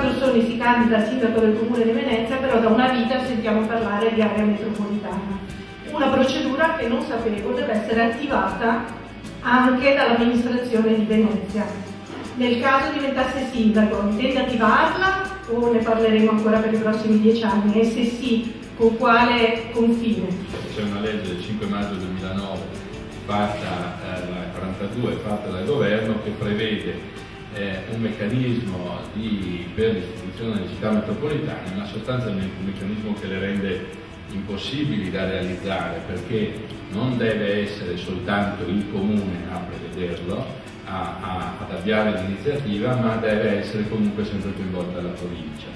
Trussoni si candida a sindaco del comune di Venezia, però da una vita sentiamo parlare di area metropolitana. Una procedura che non sapevo deve essere attivata anche dall'amministrazione di Venezia. Nel caso diventasse sindaco, intende attivarla o ne parleremo ancora per i prossimi 10 anni? E se sì, con quale confine? C'è una legge del 5 maggio 2009, fatta, la 42, fatta dal governo, che prevede un meccanismo per l'istituzione delle città metropolitane, ma sostanzialmente un meccanismo che le rende impossibili da realizzare, perché non deve essere soltanto il comune a prevederlo, ad avviare l'iniziativa, ma deve essere comunque sempre coinvolta la provincia.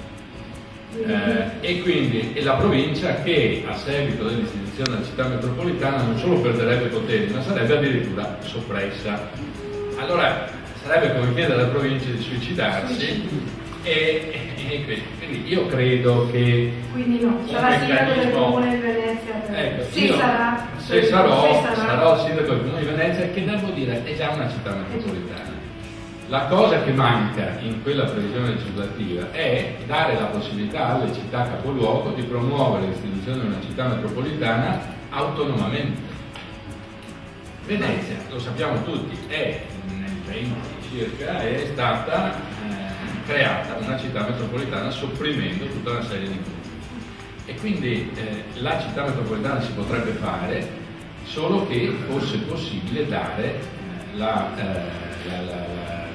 E quindi è la provincia che a seguito dell'istituzione della città metropolitana non solo perderebbe poteri, ma sarebbe addirittura soppressa. Allora sarebbe come chiedere alla provincia di suicidarsi e quindi io credo che quindi no, sarà sindaco del comune di Venezia. Se sarò sindaco del comune di Venezia, che devo dire è già una città metropolitana. La cosa che manca in quella previsione legislativa è dare la possibilità alle città capoluogo di promuovere l'istituzione di una città metropolitana autonomamente. Venezia, lo sappiamo tutti, nel 20 circa è stata creata una città metropolitana sopprimendo tutta una serie di comuni. E quindi la città metropolitana si potrebbe fare solo che fosse possibile dare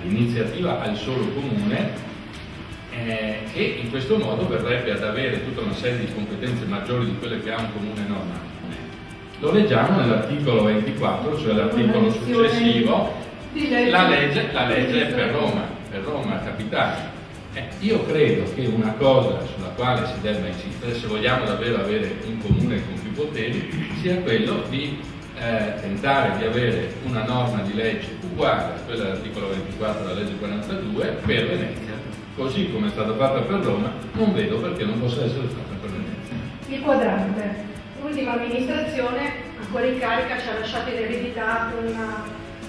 l'iniziativa al solo comune, che in questo modo verrebbe ad avere tutta una serie di competenze maggiori di quelle che ha un comune normale. Lo leggiamo nell'articolo 24, cioè l'articolo successivo, la legge è per Roma capitale. Io credo che una cosa sulla quale si debba insistere, se vogliamo davvero avere un comune con più poteri, sia quello di tentare di avere una norma di legge uguale a quella dell'articolo 24 della legge 42 per Venezia, così come è stata fatta per Roma. Non vedo perché non possa essere fatta per Venezia. Il quadrante, l'ultima amministrazione ancora in carica ci ha lasciato in eredità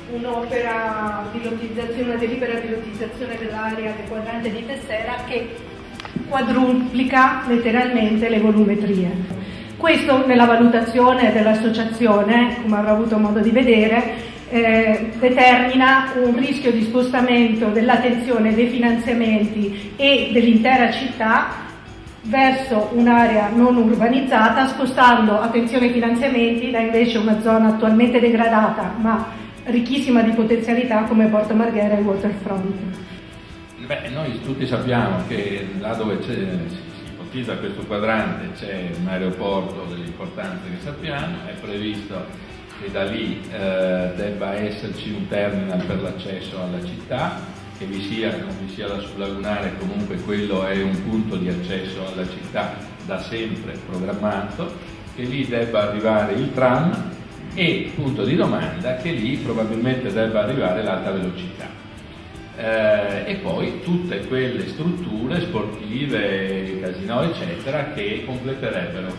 un'opera di lottizzazione, una delibera di lottizzazione dell'area del quadrante di Tessera che quadruplica letteralmente le volumetrie. Questo nella valutazione dell'associazione, come avrò avuto modo di vedere, determina un rischio di spostamento dell'attenzione, dei finanziamenti e dell'intera città verso un'area non urbanizzata, spostando attenzione e finanziamenti da invece una zona attualmente degradata ma ricchissima di potenzialità come Porto Marghera e Waterfront. Noi tutti sappiamo che là dove si ipotizza questo quadrante c'è un aeroporto dell'importanza che sappiamo, è previsto che da lì debba esserci un terminal per l'accesso alla città, che vi sia o non vi sia la sublagunare, comunque quello è un punto di accesso alla città da sempre programmato, che lì debba arrivare il tram e, punto di domanda, che lì probabilmente debba arrivare l'alta velocità. E poi tutte quelle strutture sportive, casinò eccetera, che completerebbero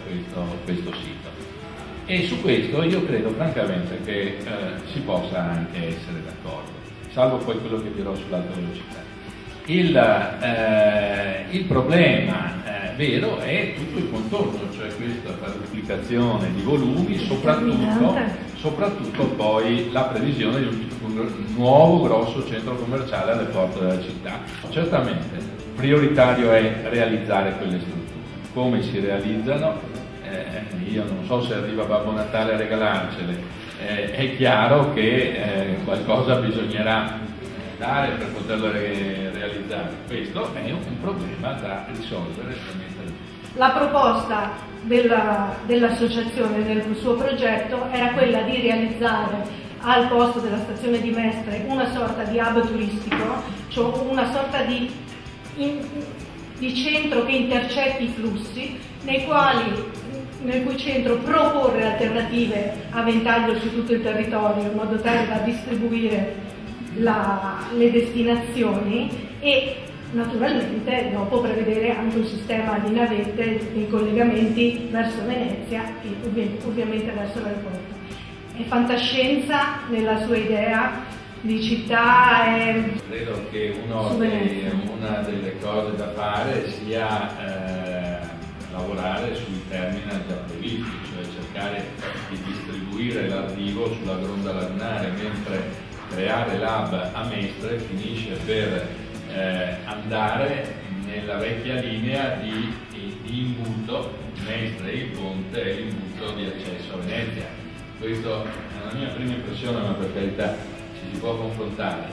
questo sito. E su questo io credo francamente che si possa anche essere d'accordo, salvo poi quello che dirò sull'alta velocità. Il problema vero è tutto il contorno, cioè questa quadruplicazione di volumi, soprattutto poi la previsione di un nuovo grosso centro commerciale alle porte della città. Certamente prioritario è realizzare quelle strutture. Come si realizzano? Io non so se arriva Babbo Natale a regalarcele, è chiaro che qualcosa bisognerà dare per poterlo realizzare. Questo è un problema da risolvere. La proposta dell'associazione, del suo progetto, era quella di realizzare al posto della stazione di Mestre una sorta di hub turistico, cioè una sorta di centro che intercetti i flussi, nel cui centro proporre alternative a ventaglio su tutto il territorio in modo tale da distribuire le destinazioni e naturalmente dopo prevedere anche un sistema di navette dei collegamenti verso Venezia e ovviamente verso l'aeroporto. È fantascienza nella sua idea di città e credo che una delle cose da fare sia lavorare sui terminal già previsti, cioè cercare di distribuire l'arrivo sulla Gronda Lagunare, mentre creare l'hub a Mestre finisce per andare nella vecchia linea di imbuto Mestre, il ponte e l'imbuto di accesso a Venezia. Questa è la mia prima impressione, ma per carità ci si può confrontare,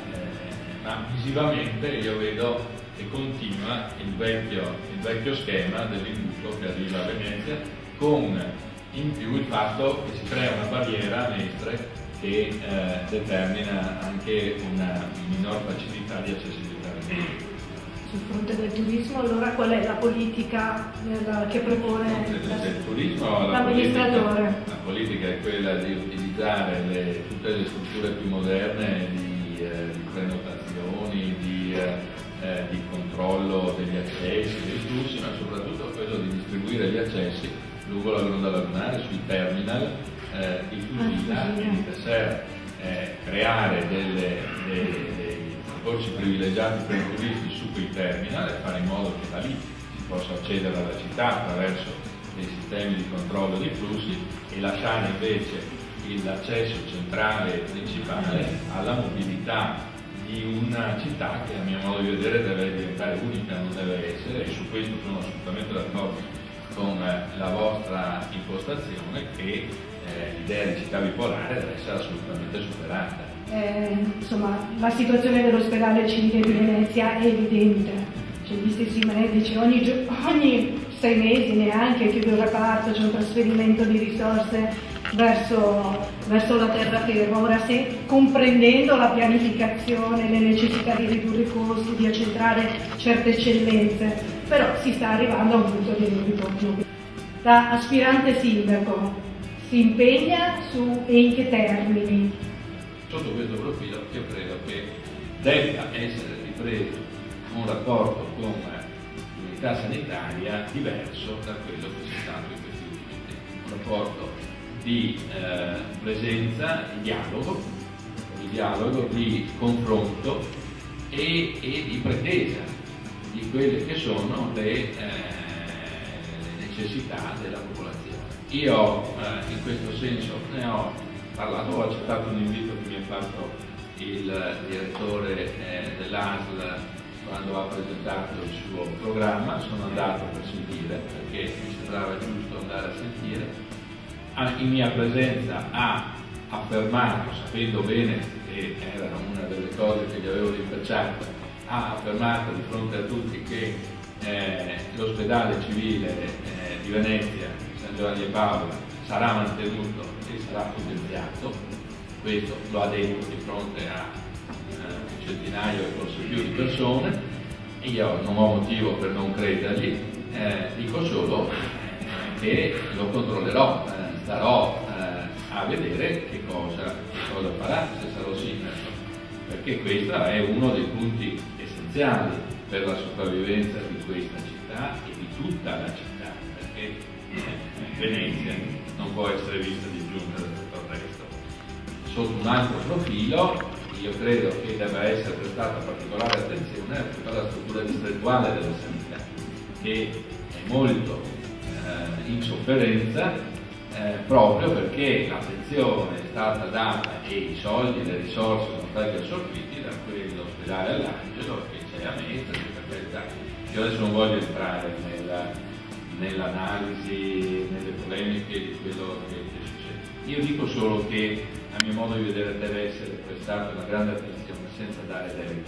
ma visivamente io vedo che continua il vecchio schema dell'imbuto che arriva a Venezia, con in più il fatto che si crea una barriera a Mestre che determina anche una minor facilità di accessibilità a Venezia. Sul fronte del turismo, allora qual è la politica che propone l'amministratore? La politica è quella di utilizzare tutte le strutture più moderne di prenotazioni, di controllo degli accessi, dei flussi, ma soprattutto quello di distribuire gli accessi lungo la Gronda Lagunare, sui terminal di Fusina e di Tessera, creare dei percorsi privilegiati per i turisti su quei terminal e fare in modo che da lì si possa accedere alla città attraverso dei sistemi di controllo dei flussi e lasciare invece l'accesso centrale e principale alla mobilità di una città che a mio modo di vedere deve diventare unica, non deve essere, e su questo sono assolutamente d'accordo con la vostra impostazione, che l'idea di città bipolare deve essere assolutamente superata. Insomma, la situazione dell'ospedale civile di Venezia è evidente, cioè, gli stessi medici ogni 6 mesi neanche chiude un reparto, c'è un trasferimento di risorse verso la terraferma. Ora, se comprendendo la pianificazione, le necessità di ridurre i costi, di accentrare certe eccellenze, però si sta arrivando a un punto di non ritorno. Da aspirante sindaco si impegna e in che termini? Sotto questo profilo io credo che debba essere ripreso un rapporto con l'unità sanitaria diverso da quello che c'è stato in questi ultimi tempi, un rapporto di presenza, di dialogo, di confronto e di pretesa di quelle che sono le necessità della popolazione. Io in questo senso ne ho parlato, ho accettato un invito che mi ha fatto il direttore dell'ASL quando ha presentato il suo programma. Sono andato per sentire, perché mi sembrava giusto andare a sentire. In mia presenza ha affermato, sapendo bene che era una delle cose che gli avevo rinfacciato, ha affermato di fronte a tutti che l'ospedale civile di Venezia, San Giovanni e Paola, sarà mantenuto e sarà potenziato. Questo lo ha detto di fronte a un centinaio e forse più di persone, e io non ho motivo per non credergli. Dico solo che lo controllerò, starò a vedere che cosa farà se sarò sindaco, perché questo è uno dei punti essenziali per la sopravvivenza di questa città e di tutta la città, perché Venezia non può essere vista disgiunta da tutto il resto. Sotto un altro profilo, io credo che debba essere prestata particolare attenzione a tutta la struttura distrettuale della sanità, che è molto in sofferenza, proprio perché l'attenzione è stata data e i soldi e le risorse sono stati assorbiti da quell'ospedale all'Angelo che c'è a Mestre. Per carità, io adesso non voglio entrare nell'analisi, nelle polemiche di quello che succede. Io dico solo che a mio modo di vedere deve essere prestata una grande attenzione senza dare delle